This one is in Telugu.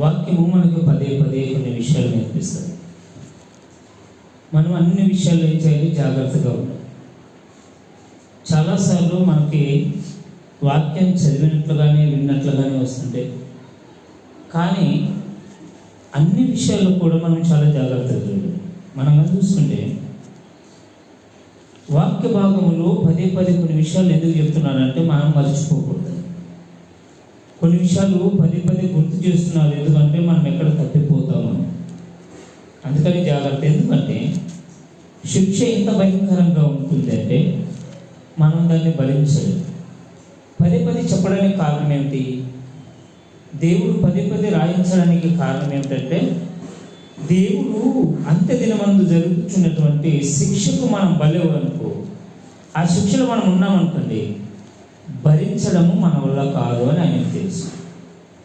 వాక్యము మనకు పదే పదే కొన్ని విషయాలు నేర్పిస్తుంది. మనం అన్ని విషయాలు ఏం చేయాలి? జాగ్రత్తగా ఉండాలి. చాలాసార్లు మనకి వాక్యం చదివినట్లుగానే విన్నట్లుగానే వస్తుంటే, కానీ అన్ని విషయాల్లో కూడా మనం చాలా జాగ్రత్తగా చూడాలి. మనం చూసుకుంటే వాక్య భాగములో పదే పదే కొన్ని విషయాలు ఎందుకు చెప్తున్నారంటే మనం మర్చిపోకూడదు. కొన్ని విషయాలు పదే పదే గుర్తు చేస్తున్నారు, ఎందుకంటే మనం ఎక్కడ తప్పిపోతాము. అందుకని జాగ్రత్త. ఎందుకంటే శిక్ష ఎంత భయంకరంగా ఉంటుంది అంటే మనం దాన్ని భరించలేము. పదే పదే చెప్పడానికి కారణం ఏమిటి? దేవుడు పదే పదే రాయించడానికి కారణం ఏమిటంటే దేవుడు అంత్య దినమందు జరుగుతున్నటువంటి శిక్షకు మనం బలేవు అనుకో, ఆ శిక్షలో మనం ఉన్నామనుకోండి, భరించడము మన వల్ల కాదు అని ఆయనకు తెలుసు.